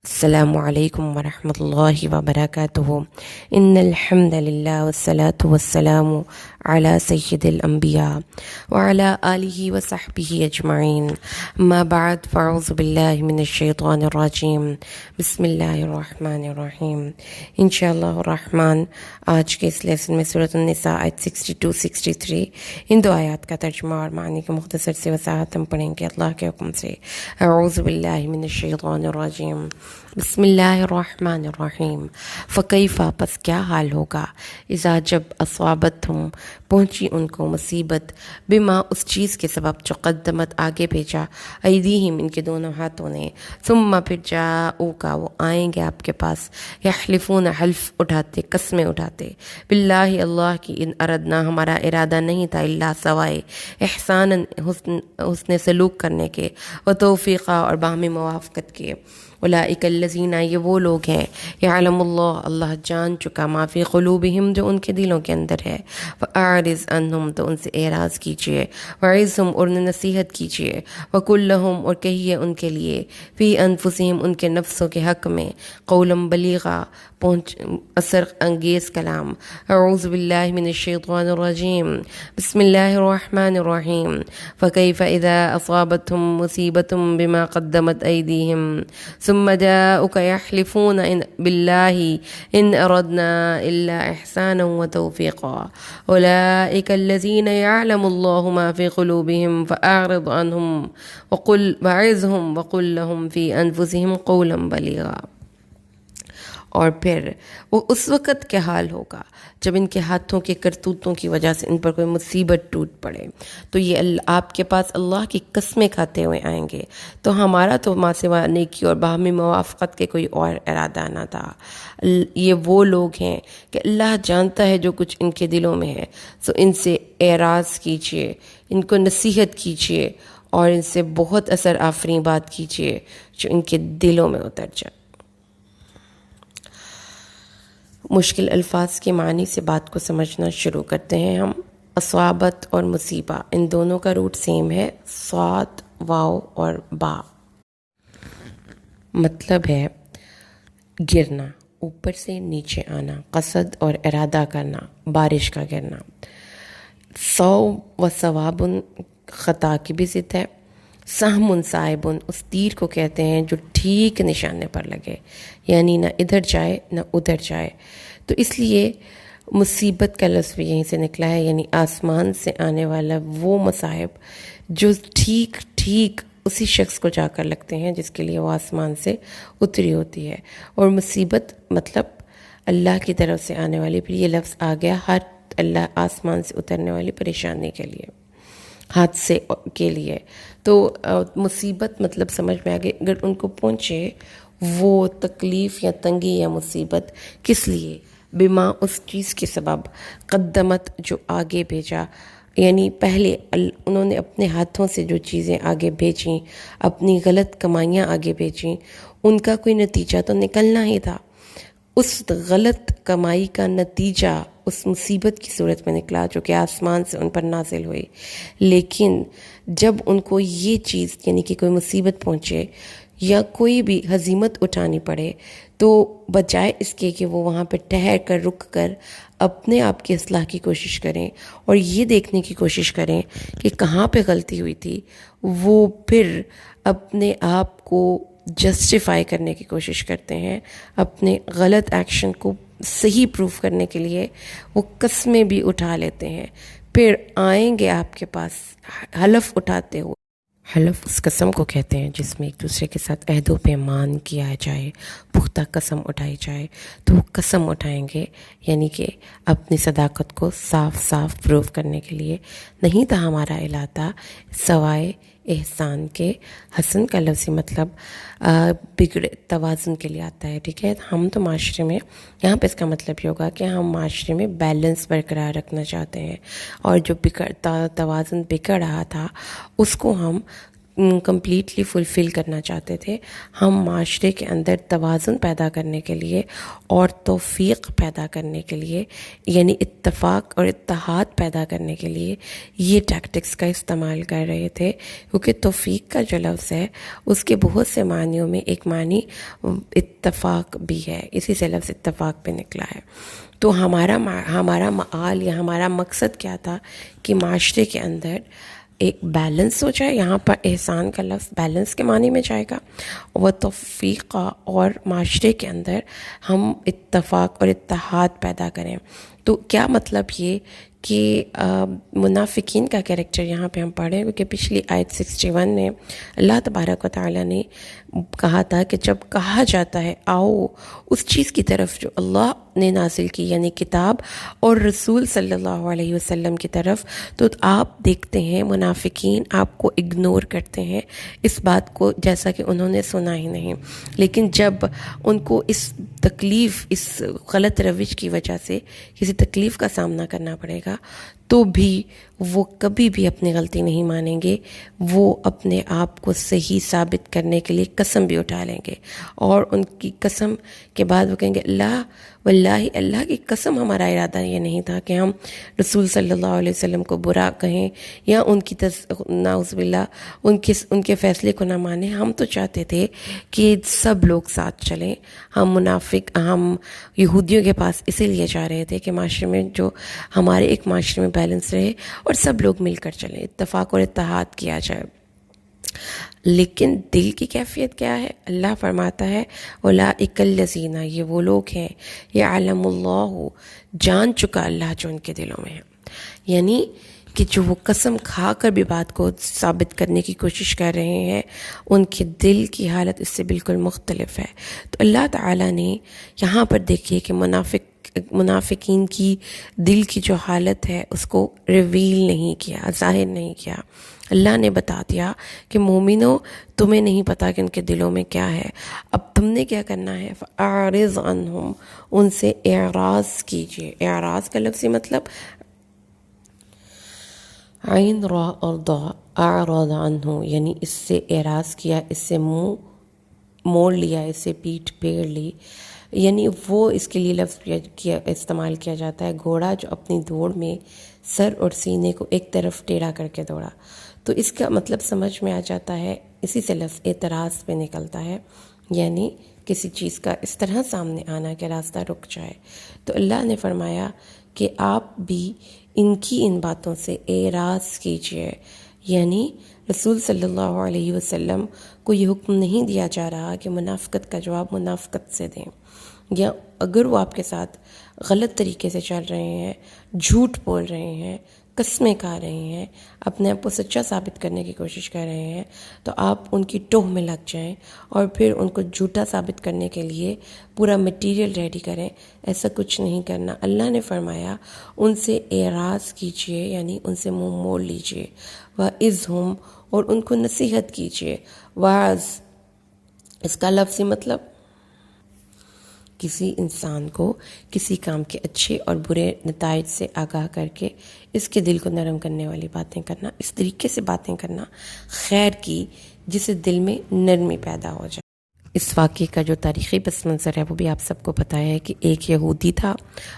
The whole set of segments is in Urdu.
السلام عليكم ورحمة الله وبركاته. إن الحمد لله والصلاة والسلام على سيد الأنبياء وعلى آله وصحبه أجمعين. أما بعد فأعوذ بالله من الشيطان الرجيم. بسم اللہ الرحمن الرحیم. انشاءاللہ الرحمن آج کے اس لیسن میں سورۃ النساء آیت 62-63 ان دو آیات کا ترجمہ اور معنی کی مختصر سے وضاحت ہم پڑھیں گے اللہ کے حکم سے. اعوذ باللہ من الشیطان الرجیم. بسم اللہ الرحمن الرحیم. فکیفا پس کیا حال ہوگا، اذا جب اصابتہم پہنچی ان کو مصیبت، بما اس چیز کے سبب جو قدمت آگے بھیجا، ایدیہم ان کے دونوں ہاتھوں نے، ثم پھر جاؤکا وہ آئیں گے آپ کے پاس، یحلفون حلف اٹھاتے قسمیں اٹھاتے، باللہ اللہ کی، ان اردنا ہمارا ارادہ نہیں تھا، اللہ سوائے احسانا حسن سلوک کرنے کے، و توفیقہ اور باہمی موافقت کے. اولئک الذین یہ وہ لوگ ہیں، یعلم اللہ اللہ جان چکا، ما فی قلوبہم جو ان کے دلوں کے اندر ہے، فاعرض عنہم تو ان سے اعراض کیجیے، وعظہم اور نصیحت کیجیے، وقل لہم اور کہیے ان کے لیے، فی انفسہم ان کے نفسوں کے حق میں، قولا بلیغا اثر انگیز کلام. اعوذ باللہ من الشیطان الرجیم. بسم اللہ الرحمن الرحیم. فکیف اذا اصابتہم مصیبۃ بما قدمت ایدیہم ثم جاؤک یحلفون باللہ ان اردنا الا احسانا وتوفیقا اولئک الذین یعلم اللہ ما فی قلوبہم فاعرض عنہم وعظہم وقل لہم فی انفسہم قولا بلیغا. اور پھر وہ اس وقت کیا حال ہوگا جب ان کے ہاتھوں کے کرتوتوں کی وجہ سے ان پر کوئی مصیبت ٹوٹ پڑے، تو یہ آپ کے پاس اللہ کی قسمیں کھاتے ہوئے آئیں گے، تو ہمارا تو ماں سوا نیکی اور باہمی موافقت کے کوئی اور ارادہ نہ تھا. یہ وہ لوگ ہیں کہ اللہ جانتا ہے جو کچھ ان کے دلوں میں ہے، سو ان سے اعراض کیجیے، ان کو نصیحت کیجیے اور ان سے بہت اثر آفریں بات کیجیے جو ان کے دلوں میں اتر جائے. مشکل الفاظ کے معنی سے بات کو سمجھنا شروع کرتے ہیں ہم. اصابت اور مصیبہ ان دونوں کا روٹ سیم ہے، صاد واو اور با. مطلب ہے گرنا، اوپر سے نیچے آنا، قصد اور ارادہ کرنا، بارش کا گرنا. صو و ثوابن خطا کی بھی ضد ہے. سہم صائبن اس تیر کو کہتے ہیں جو ٹھیک نشانے پر لگے، یعنی نہ ادھر جائے نہ ادھر جائے. تو اس لیے مصیبت کا لفظ بھی یہیں سے نکلا ہے، یعنی آسمان سے آنے والا وہ مصائب جو ٹھیک ٹھیک اسی شخص کو جا کر لگتے ہیں جس کے لیے وہ آسمان سے اتری ہوتی ہے. اور مصیبت مطلب اللہ کی طرف سے آنے والی، پھر یہ لفظ آ گیا ہر اللہ آسمان سے اترنے والی پریشانی کے لیے، حادثے کے لیے. تو مصیبت مطلب سمجھ میں آگے اگر ان کو پہنچے وہ تکلیف یا تنگی یا مصیبت کس لیے، بما اس چیز کے سبب، قدمت جو آگے بھیجا، یعنی پہلے انہوں نے اپنے ہاتھوں سے جو چیزیں آگے بھیجیں، اپنی غلط کمائیاں آگے بھیجیں، ان کا کوئی نتیجہ تو نکلنا ہی تھا. اس غلط کمائی کا نتیجہ اس مصیبت کی صورت میں نکلا جو کہ آسمان سے ان پر نازل ہوئی. لیکن جب ان کو یہ چیز یعنی کہ کوئی مصیبت پہنچے یا کوئی بھی ہزیمت اٹھانی پڑے، تو بجائے اس کے کہ وہ وہاں پہ ٹھہر کر رک کر اپنے آپ کی اصلاح کی کوشش کریں اور یہ دیکھنے کی کوشش کریں کہ کہاں پہ غلطی ہوئی تھی، وہ پھر اپنے آپ کو جسٹیفائی کرنے کی کوشش کرتے ہیں. اپنے غلط ایکشن کو صحیح پروف کرنے کے لیے وہ قسمیں بھی اٹھا لیتے ہیں. پھر آئیں گے آپ کے پاس حلف اٹھاتے ہوئے. حلف اس قسم کو کہتے ہیں جس میں ایک دوسرے کے ساتھ عہد و پیمان کیا جائے، پختہ قسم اٹھائی جائے. تو وہ قسم اٹھائیں گے یعنی کہ اپنی صداقت کو صاف صاف پروف کرنے کے لیے. نہیں تھا ہمارا ارادہ سوائے احسان کے. حسن کا لفظی مطلب بگڑے توازن کے لیے آتا ہے، ٹھیک ہے. ہم تو معاشرے میں، یہاں پہ اس کا مطلب یہ ہوگا کہ ہم معاشرے میں بیلنس برقرار رکھنا چاہتے ہیں، اور جو توازن بگڑ رہا تھا اس کو ہم کمپلیٹلی فلفل کرنا چاہتے تھے. ہم معاشرے کے اندر توازن پیدا کرنے کے لیے اور توفیق پیدا کرنے کے لیے، یعنی اتفاق اور اتحاد پیدا کرنے کے لیے یہ ٹیکٹکس کا استعمال کر رہے تھے. کیونکہ توفیق کا جو لفظ ہے اس کے بہت سے معنیوں میں ایک معنی اتفاق بھی ہے، اسی سے لفظ اتفاق پہ نکلا ہے. تو ہمارا معال یا ہمارا مقصد کیا تھا کہ معاشرے کے اندر ایک بیلنس ہو جائے. یہاں پر احسان کا لفظ بیلنس کے معنی میں جائے گا، وہ توفیق اور معاشرے کے اندر ہم اتفاق اور اتحاد پیدا کریں. تو کیا مطلب یہ کہ منافقین کا کریکٹر یہاں پہ ہم پڑھیں، کیونکہ پچھلی آیت 61 میں اللہ تبارک و تعالیٰ نے کہا تھا کہ جب کہا جاتا ہے آؤ اس چیز کی طرف جو اللہ نے نازل کی، یعنی کتاب اور رسول صلی اللہ علیہ وسلم کی طرف، تو آپ دیکھتے ہیں منافقین آپ کو اگنور کرتے ہیں اس بات کو، جیسا کہ انہوں نے سنا ہی نہیں. لیکن جب ان کو اس تکلیف، اس غلط روش کی وجہ سے کسی تکلیف کا سامنا کرنا پڑے گا تو بھی وہ کبھی بھی اپنی غلطی نہیں مانیں گے. وہ اپنے آپ کو صحیح ثابت کرنے کے لیے قسم بھی اٹھا لیں گے، اور ان کی قسم کے بعد وہ کہیں گے اللہ واللہ، اللہ کی قسم ہمارا ارادہ یہ نہیں تھا کہ ہم رسول صلی اللہ علیہ وسلم کو برا کہیں یا ان کی نعوذ باللہ ان کے فیصلے کو نہ مانیں. ہم تو چاہتے تھے کہ سب لوگ ساتھ چلیں. ہم یہودیوں کے پاس اسی لیے جا رہے تھے کہ معاشرے میں جو ہمارے ایک معاشرے میں بیلنس رہے اور سب لوگ مل کر چلیں، اتفاق اور اتحاد کیا جائے. لیکن دل کی کیفیت کیا ہے؟ اللہ فرماتا ہے اولئک الذین، یہ وہ لوگ ہیں یعلم اللہ، جان چکا اللہ جو ان کے دلوں میں ہے. یعنی کہ جو وہ قسم کھا کر بھی بات کو ثابت کرنے کی کوشش کر رہے ہیں، ان کے دل کی حالت اس سے بالکل مختلف ہے. تو اللہ تعالیٰ نے یہاں پر دیکھیے کہ منافقین کی دل کی جو حالت ہے اس کو ریویل نہیں کیا، ظاہر نہیں کیا. اللہ نے بتا دیا کہ مومنوں تمہیں نہیں پتا کہ ان کے دلوں میں کیا ہے. اب تم نے کیا کرنا ہے؟ فَأَعْرِضْ عَنْهُمْ، ان سے اعراض کیجئے. اعراض کا لفظی مطلب عین را اور ضا، اعرض عنہ، یعنی اس سے اعراض کیا، اس سے منہ موڑ لیا، اس سے پیٹھ پھیر لی. یعنی وہ اس کے لیے لفظ استعمال کیا جاتا ہے گھوڑا جو اپنی دوڑ میں سر اور سینے کو ایک طرف ٹیڑھا کر کے دوڑا. تو اس کا مطلب سمجھ میں آ جاتا ہے، اسی سے لفظ اعتراض پہ نکلتا ہے، یعنی کسی چیز کا اس طرح سامنے آنا کہ راستہ رک جائے. تو اللہ نے فرمایا کہ آپ بھی ان باتوں سے اعراض کیجئے. یعنی رسول صلی اللہ علیہ وسلم کو یہ حکم نہیں دیا جا رہا کہ منافقت کا جواب منافقت سے دیں، یا اگر وہ آپ کے ساتھ غلط طریقے سے چل رہے ہیں، جھوٹ بول رہے ہیں، قسمیں کھا رہے ہیں، اپنے آپ کو سچا ثابت کرنے کی کوشش کر رہے ہیں، تو آپ ان کی ٹوہ میں لگ جائیں اور پھر ان کو جھوٹا ثابت کرنے کے لیے پورا مٹیریل ریڈی کریں. ایسا کچھ نہیں کرنا. اللہ نے فرمایا ان سے اعراض کیجئے، یعنی ان سے منہ موڑ لیجئے. وَعِظْهُمْ، اور ان کو نصیحت کیجئے. وعظ اس کا لفظی مطلب کسی انسان کو کسی کام کے اچھے اور برے نتائج سے آگاہ کر کے اس کے دل کو نرم کرنے والی باتیں کرنا، اس طریقے سے باتیں کرنا خیر کی جسے دل میں نرمی پیدا ہو جائے. اس واقعے کا جو تاریخی پس منظر ہے وہ بھی آپ سب کو پتہ ہے کہ ایک یہودی تھا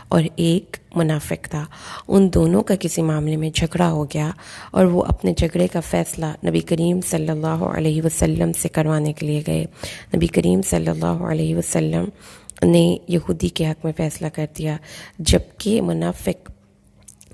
اور ایک منافق تھا. ان دونوں کا کسی معاملے میں جھگڑا ہو گیا اور وہ اپنے جھگڑے کا فیصلہ نبی کریم صلی اللہ علیہ وسلم سے کروانے کے لیے گئے. نبی کریم صلی اللہ علیہ وسلم نے یہودی کے حق میں فیصلہ کر دیا، جبکہ منافق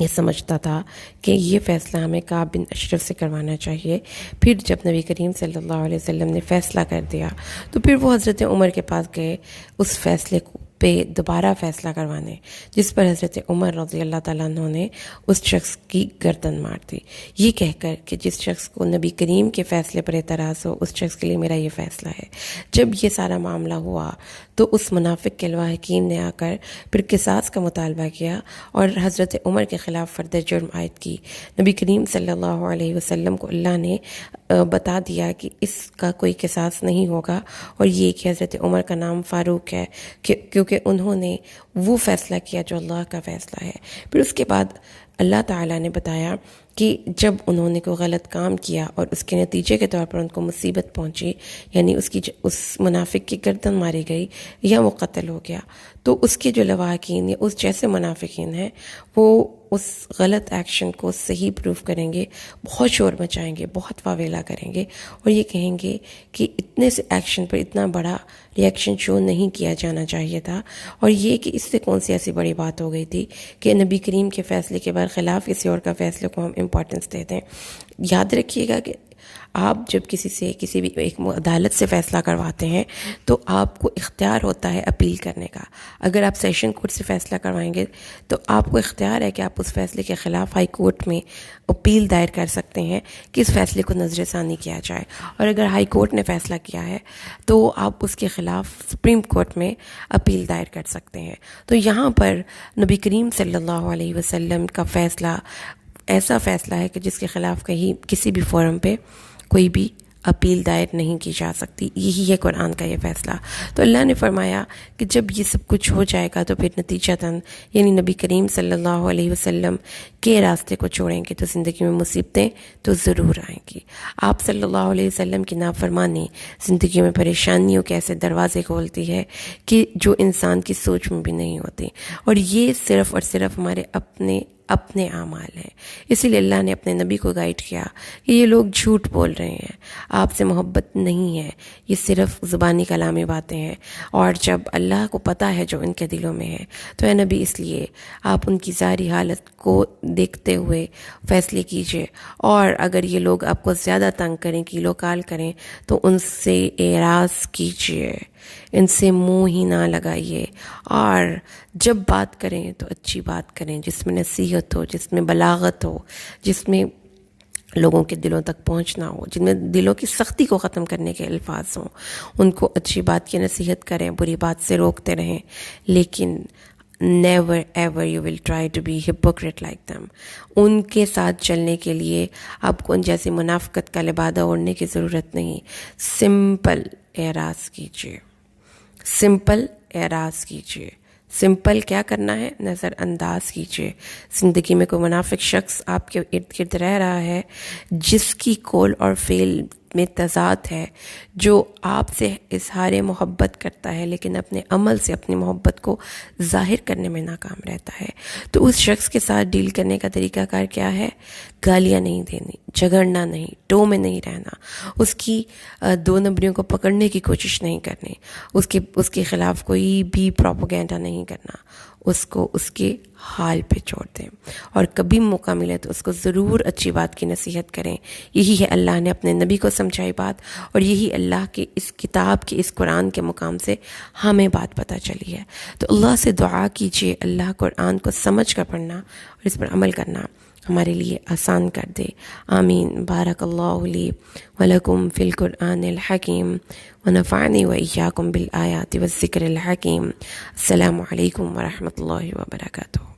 یہ سمجھتا تھا کہ یہ فیصلہ ہمیں کعب بن اشرف سے کروانا چاہیے. پھر جب نبی کریم صلی اللہ علیہ وسلم نے فیصلہ کر دیا تو پھر وہ حضرت عمر کے پاس گئے اس فیصلے پہ دوبارہ فیصلہ کروانے، جس پر حضرت عمر رضی اللہ تعالیٰ عنہ نے اس شخص کی گردن مار دی، یہ کہہ کر کہ جس شخص کو نبی کریم کے فیصلے پر اعتراض ہو اس شخص کے لیے میرا یہ فیصلہ ہے. جب یہ سارا معاملہ ہوا تو اس منافق کے علاوہ حکیم نے آ کر پھر قصاص کا مطالبہ کیا اور حضرت عمر کے خلاف فرد جرم عائد کی. نبی کریم صلی اللہ علیہ وسلم کو اللہ نے بتا دیا کہ اس کا کوئی قصاص نہیں ہوگا، اور یہ کہ حضرت عمر کا نام فاروق ہے کیونکہ انہوں نے وہ فیصلہ کیا جو اللہ کا فیصلہ ہے. پھر اس کے بعد اللہ تعالیٰ نے بتایا کہ جب انہوں نے کوئی غلط کام کیا اور اس کے نتیجے کے طور پر ان کو مصیبت پہنچی، یعنی اس منافق کی گردن ماری گئی یا وہ قتل ہو گیا، تو اس کے جو لواحقین یا اس جیسے منافقین ہیں وہ اس غلط ایکشن کو صحیح پروف کریں گے، بہت شور مچائیں گے، بہت واویلا کریں گے اور یہ کہیں گے کہ اتنے سے ایکشن پر اتنا بڑا ریئیکشن شو نہیں کیا جانا چاہیے تھا، اور یہ کہ اس سے کون سی ایسی بڑی بات ہو گئی تھی کہ نبی کریم کے فیصلے کے برخلاف کسی اور کا فیصلے کو ہم امپورٹنس دیتے ہیں۔ یاد رکھیے گا کہ آپ جب کسی بھی ایک عدالت سے فیصلہ کرواتے ہیں تو آپ کو اختیار ہوتا ہے اپیل کرنے کا۔ اگر آپ سیشن کورٹ سے فیصلہ کروائیں گے تو آپ کو اختیار ہے کہ آپ اس فیصلے کے خلاف ہائی کورٹ میں اپیل دائر کر سکتے ہیں کہ اس فیصلے کو نظر ثانی کیا جائے، اور اگر ہائی کورٹ نے فیصلہ کیا ہے تو آپ اس کے خلاف سپریم کورٹ میں اپیل دائر کر سکتے ہیں۔ تو یہاں پر نبی کریم صلی اللہ علیہ وسلم کا فیصلہ ایسا فیصلہ ہے کہ جس کے خلاف کہیں کسی بھی فورم پہ کوئی بھی اپیل دائر نہیں کی جا سکتی، یہی ہے قرآن کا یہ فیصلہ۔ تو اللہ نے فرمایا کہ جب یہ سب کچھ ہو جائے گا تو پھر نتیجتاً یعنی نبی کریم صلی اللہ علیہ وسلم کے راستے کو چھوڑیں گے تو زندگی میں مصیبتیں تو ضرور آئیں گی۔ آپ صلی اللہ علیہ وسلم کی نافرمانی زندگی میں پریشانیوں کے ایسے دروازے کھولتی ہے کہ جو انسان کی سوچ میں بھی نہیں ہوتی، اور یہ صرف اور صرف ہمارے اپنے اعمال ہیں۔ اسی لیے اللہ نے اپنے نبی کو گائیڈ کیا کہ یہ لوگ جھوٹ بول رہے ہیں، آپ سے محبت نہیں ہے، یہ صرف زبانی کلامی باتیں ہیں، اور جب اللہ کو پتہ ہے جو ان کے دلوں میں ہے تو اے نبی اس لیے آپ ان کی ظاہری حالت کو دیکھتے ہوئے فیصلے کیجئے، اور اگر یہ لوگ آپ کو زیادہ تنگ کریں، کیلو کال کریں تو ان سے اعراض کیجئے، ان سے منہ ہی نہ لگائیے، اور جب بات کریں تو اچھی بات کریں جس میں نصیحت ہو، جس میں بلاغت ہو، جس میں لوگوں کے دلوں تک پہنچنا ہو، جن میں دلوں کی سختی کو ختم کرنے کے الفاظ ہوں۔ ان کو اچھی بات کی نصیحت کریں، بری بات سے روکتے رہیں، لیکن never ever you will try to be hypocrite like them۔ ان کے ساتھ چلنے کے لیے آپ کو ان جیسی منافقت کا لبادہ اوڑھنے کی ضرورت نہیں۔ سمپل اعراض کیجیے، سمپل اعراض کیجیے۔ سمپل کیا کرنا ہے؟ نظر انداز کیجیے۔ زندگی میں کوئی منافق شخص آپ کے ارد گرد رہ رہا ہے جس کی قول اور فعل میں تضاد ہے، جو آپ سے اظہار محبت کرتا ہے لیکن اپنے عمل سے اپنی محبت کو ظاہر کرنے میں ناکام رہتا ہے، تو اس شخص کے ساتھ ڈیل کرنے کا طریقہ کار کیا ہے؟ گالیاں نہیں دینی، جھگڑنا نہیں، ٹو میں نہیں رہنا، اس کی دو نمبریوں کو پکڑنے کی کوشش نہیں کرنی، اس کے خلاف کوئی بھی پروپیگنڈا نہیں کرنا، اس کو اس کے حال پہ چھوڑ دیں، اور کبھی موقع ملے تو اس کو ضرور اچھی بات کی نصیحت کریں۔ یہی ہے اللہ نے اپنے نبی کو سمجھائی بات، اور یہی اللہ کے اس کتاب کے، اس قرآن کے مقام سے ہمیں بات پتہ چلی ہے۔ تو اللہ سے دعا کیجیے اللہ قرآن کو سمجھ کر پڑھنا اور اس پر عمل کرنا ہمارے لیے آسان کر دے۔ آمین۔ بارک اللہ لی ولکم فی القرآن الحکیم ونفعنی وإیاکم بالآیات والذکر الحکیم۔ السلام علیکم ورحمۃ اللہ وبرکاتہ۔